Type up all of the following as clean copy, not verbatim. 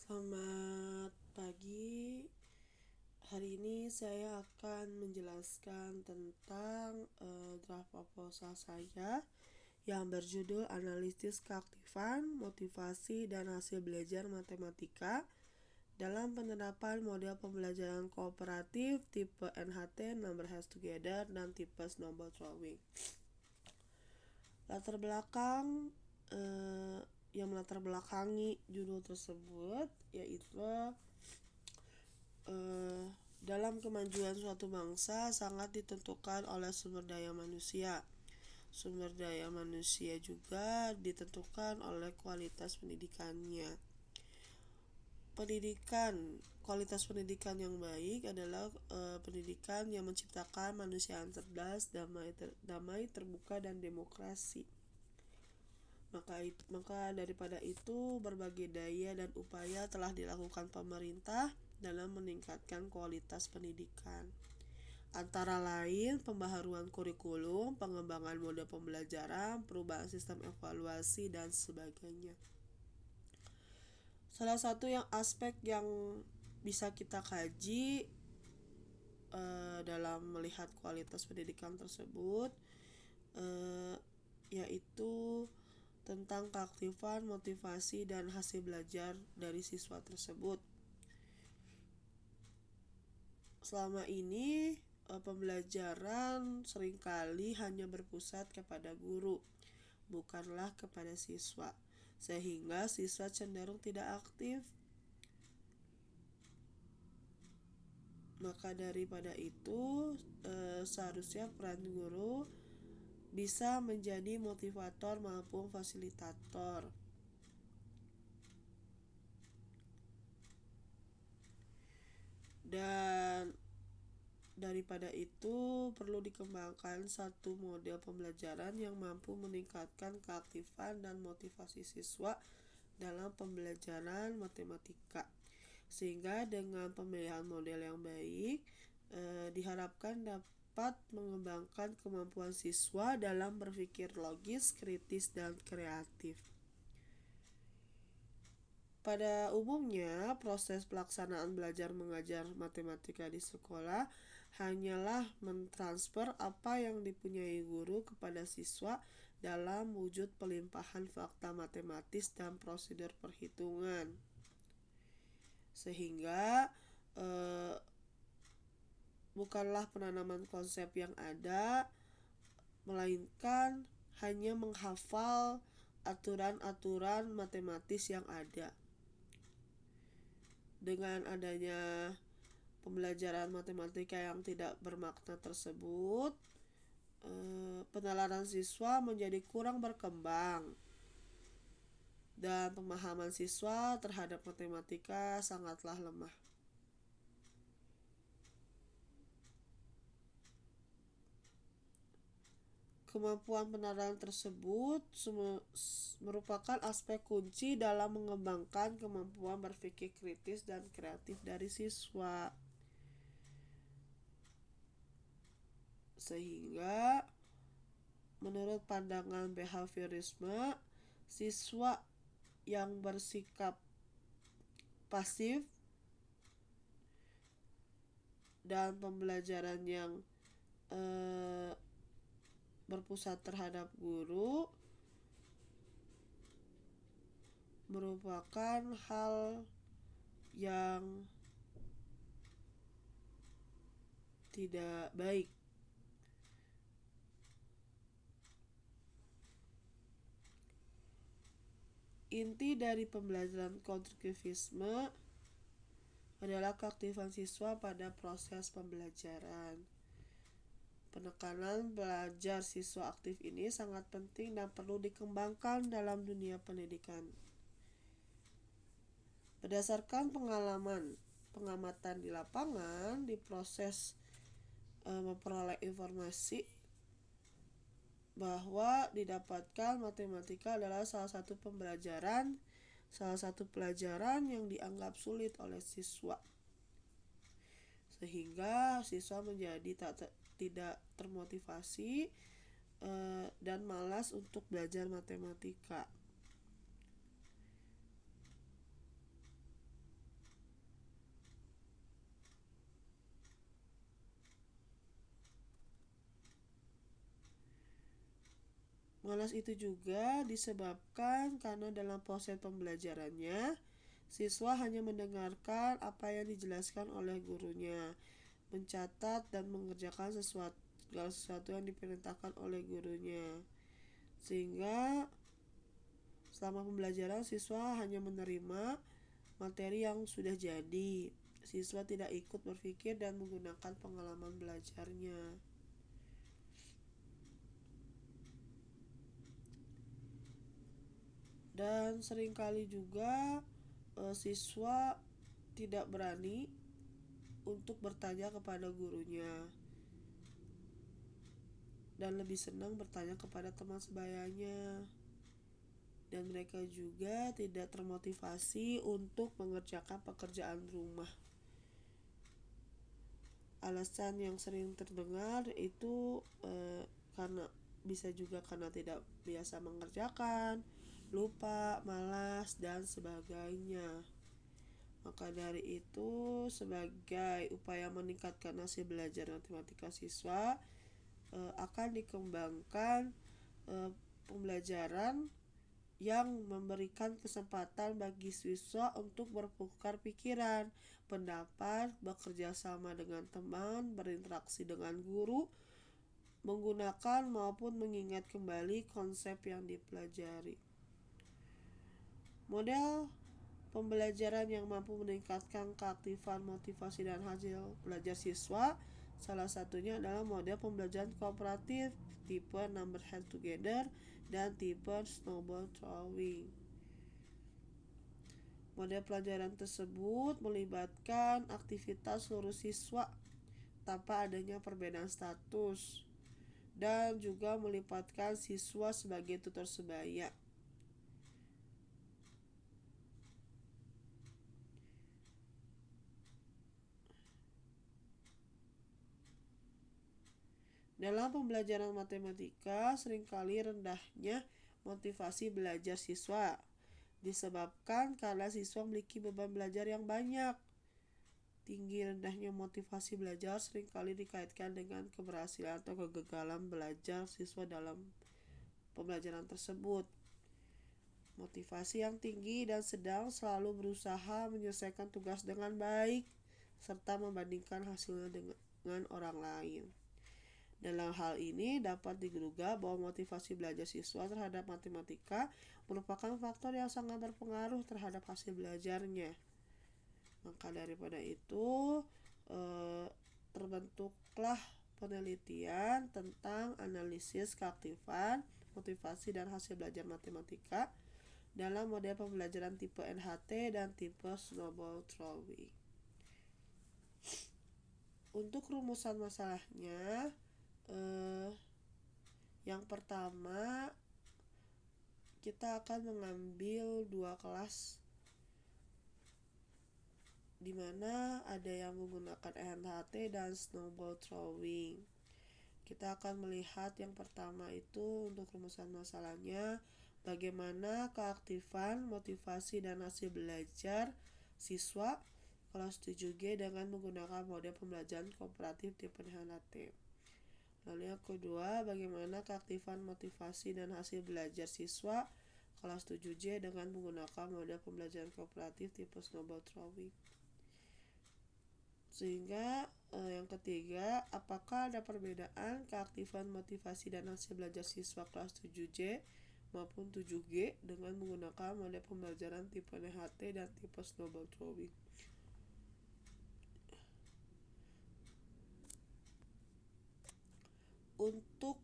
Selamat pagi. Hari ini saya akan menjelaskan tentang draft proposal saya yang berjudul Analisis Keaktifan, Motivasi, dan Hasil Belajar Matematika dalam penerapan model pembelajaran kooperatif tipe NHT Number Has Together dan tipe Snowball Drawing. Latar belakang yang melatar belakangi judul tersebut yaitu dalam kemajuan suatu bangsa sangat ditentukan oleh sumber daya manusia. Sumber daya manusia juga ditentukan oleh kualitas pendidikannya. Kualitas pendidikan yang baik adalah pendidikan yang menciptakan manusia yang cerdas, damai, terbuka, dan demokrasi. Maka daripada itu, berbagai daya dan upaya telah dilakukan pemerintah dalam meningkatkan kualitas pendidikan. Antara lain, pembaharuan kurikulum, pengembangan model pembelajaran, perubahan sistem evaluasi, dan sebagainya. Salah satu aspek yang bisa kita kaji dalam melihat kualitas pendidikan tersebut yaitu tentang keaktifan, motivasi, dan hasil belajar dari siswa tersebut. Selama ini pembelajaran seringkali hanya berpusat kepada guru, bukanlah kepada siswa, sehingga siswa cenderung tidak aktif. Maka daripada itu seharusnya peran guru bisa menjadi motivator maupun fasilitator. Dan daripada itu perlu dikembangkan satu model pembelajaran yang mampu meningkatkan keaktifan dan motivasi siswa dalam pembelajaran matematika, sehingga dengan pemilihan model yang baik diharapkan dapat mengembangkan kemampuan siswa dalam berpikir logis, kritis, dan kreatif. Pada umumnya, proses pelaksanaan belajar mengajar matematika di sekolah hanyalah mentransfer apa yang dipunyai guru kepada siswa dalam wujud pelimpahan fakta matematis dan prosedur perhitungan. Sehingga bukanlah penanaman konsep yang ada, melainkan hanya menghafal aturan-aturan matematis yang ada. Dengan adanya pembelajaran matematika yang tidak bermakna tersebut, penalaran siswa menjadi kurang berkembang dan pemahaman siswa terhadap matematika sangatlah lemah. Kemampuan penalaran tersebut merupakan aspek kunci dalam mengembangkan kemampuan berpikir kritis dan kreatif dari siswa. Sehingga menurut pandangan behaviorisme, siswa yang bersikap pasif dan pembelajaran yang berpusat terhadap guru merupakan hal yang tidak baik. Inti dari pembelajaran konstruktivisme adalah keaktifan siswa pada proses pembelajaran. Penekanan belajar siswa aktif ini sangat penting dan perlu dikembangkan dalam dunia pendidikan. Berdasarkan pengamatan di lapangan, di proses memperoleh informasi bahwa didapatkan matematika adalah salah satu pelajaran yang dianggap sulit oleh siswa, sehingga siswa menjadi tidak termotivasi dan malas untuk belajar matematika. Malas itu juga disebabkan karena dalam proses pembelajarannya, siswa hanya mendengarkan apa yang dijelaskan oleh gurunya, mencatat dan mengerjakan segala sesuatu yang diperintahkan oleh gurunya. Sehingga selama pembelajaran siswa hanya menerima materi yang sudah jadi. Siswa tidak ikut berpikir dan menggunakan pengalaman belajarnya. Dan seringkali juga siswa tidak berani untuk bertanya kepada gurunya dan lebih senang bertanya kepada teman sebayanya, dan mereka juga tidak termotivasi untuk mengerjakan pekerjaan rumah. Alasan yang sering terdengar itu karena bisa juga karena tidak biasa mengerjakan, lupa, malas, dan sebagainya. Maka dari itu, sebagai upaya meningkatkan hasil belajar matematika siswa, akan dikembangkan pembelajaran yang memberikan kesempatan bagi siswa untuk bertukar pikiran, pendapat, bekerja sama dengan teman, berinteraksi dengan guru, menggunakan maupun mengingat kembali konsep yang dipelajari. Model pembelajaran yang mampu meningkatkan keaktifan, motivasi, dan hasil belajar siswa, salah satunya adalah model pembelajaran kooperatif, tipe number hand together, dan tipe snowball throwing. Model pelajaran tersebut melibatkan aktivitas seluruh siswa tanpa adanya perbedaan status, dan juga melibatkan siswa sebagai tutor sebaya. Dalam pembelajaran matematika, seringkali rendahnya motivasi belajar siswa disebabkan karena siswa memiliki beban belajar yang banyak. Tinggi rendahnya motivasi belajar seringkali dikaitkan dengan keberhasilan atau kegagalan belajar siswa dalam pembelajaran tersebut. Motivasi yang tinggi dan sedang selalu berusaha menyelesaikan tugas dengan baik serta membandingkan hasilnya dengan orang lain. Dalam hal ini dapat diduga bahwa motivasi belajar siswa terhadap matematika merupakan faktor yang sangat berpengaruh terhadap hasil belajarnya. Maka daripada itu terbentuklah penelitian tentang analisis keaktifan, motivasi, dan hasil belajar matematika dalam model pembelajaran tipe NHT dan tipe snowball throwing. Untuk rumusan masalahnya, yang pertama kita akan mengambil 2 kelas di mana ada yang menggunakan NHT dan snowball throwing. Kita akan melihat yang pertama itu untuk rumusan masalahnya, bagaimana keaktifan, motivasi, dan hasil belajar siswa kelas 7G dengan menggunakan model pembelajaran kooperatif tipe NHT. Lalu yang kedua, bagaimana keaktifan, motivasi, dan hasil belajar siswa kelas 7J dengan menggunakan model pembelajaran kooperatif tipe snowball throwing. Sehingga yang ketiga, apakah ada perbedaan keaktifan, motivasi, dan hasil belajar siswa kelas 7J maupun 7G dengan menggunakan model pembelajaran tipe NHT dan tipe snowball throwing. Untuk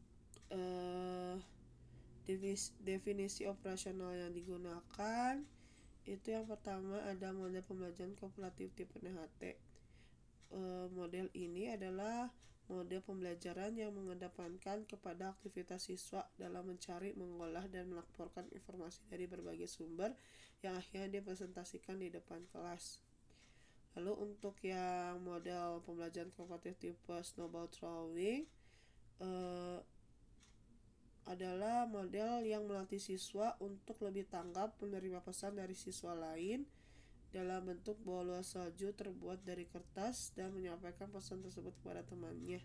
definisi operasional yang digunakan, itu yang pertama ada model pembelajaran kooperatif tipe NHT. Model ini adalah model pembelajaran yang mengedepankan kepada aktivitas siswa dalam mencari, mengolah, dan melaporkan informasi dari berbagai sumber yang akhirnya dipresentasikan di depan kelas. Lalu untuk yang model pembelajaran kooperatif tipe snowball throwing adalah model yang melatih siswa untuk lebih tanggap menerima pesan dari siswa lain dalam bentuk bola salju terbuat dari kertas dan menyampaikan pesan tersebut kepada temannya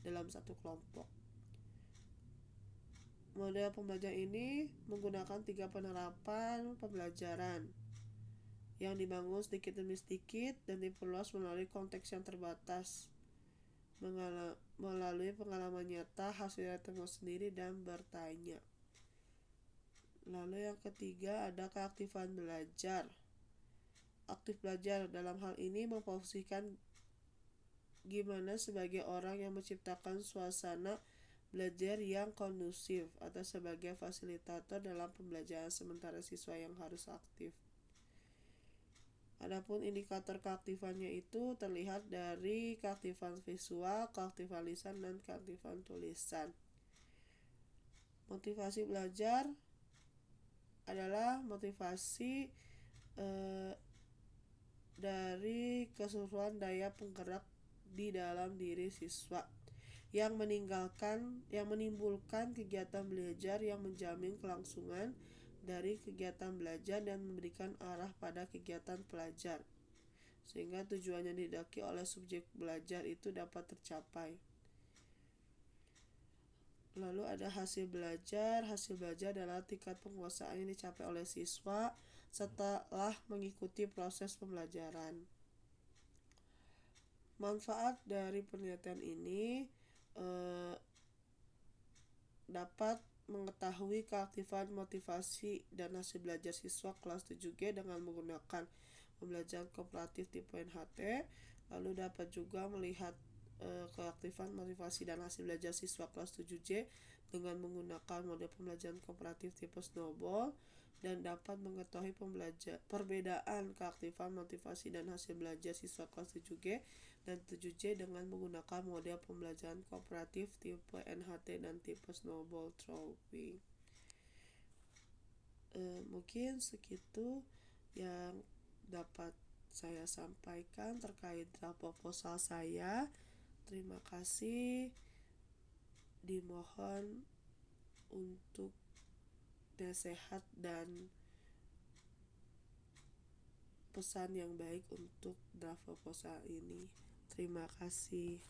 dalam satu kelompok. Model pembelajaran ini menggunakan 3 penerapan pembelajaran yang dibangun sedikit demi sedikit dan diperluas melalui konteks yang terbatas, melalui pengalaman nyata, hasil yang tengok sendiri, dan bertanya. Lalu yang ketiga ada keaktifan belajar. Aktif belajar dalam hal ini memposisikan gimana sebagai orang yang menciptakan suasana belajar yang kondusif atau sebagai fasilitator dalam pembelajaran sementara siswa yang harus aktif. Adapun indikator keaktifannya itu terlihat dari keaktifan visual, keaktifan lisan, dan keaktifan tulisan. Motivasi belajar adalah motivasi dari keseluruhan daya penggerak di dalam diri siswa yang menimbulkan kegiatan belajar yang menjamin kelangsungan dari kegiatan belajar dan memberikan arah pada kegiatan pelajar sehingga tujuan yang didaki oleh subjek belajar itu dapat tercapai. Lalu ada hasil belajar. Hasil belajar adalah tingkat penguasaan yang dicapai oleh siswa setelah mengikuti proses pembelajaran. Manfaat dari penelitian ini dapat mengetahui keaktifan motivasi dan hasil belajar siswa kelas 7G dengan menggunakan pembelajaran kooperatif tipe NHT. Lalu dapat juga melihat keaktifan motivasi dan hasil belajar siswa kelas 7J dengan menggunakan mode pembelajaran kooperatif tipe Snowball, dan dapat mengetahui perbedaan keaktifan motivasi dan hasil belajar siswa kelas 7G dan 7J dengan menggunakan model pembelajaran kooperatif tipe NHT dan tipe Snowball Drawing. Mungkin segitu yang dapat saya sampaikan terkait draft proposal saya. Terima kasih. Dimohon untuk nasihat dan pesan yang baik untuk draft proposal ini. Terima kasih.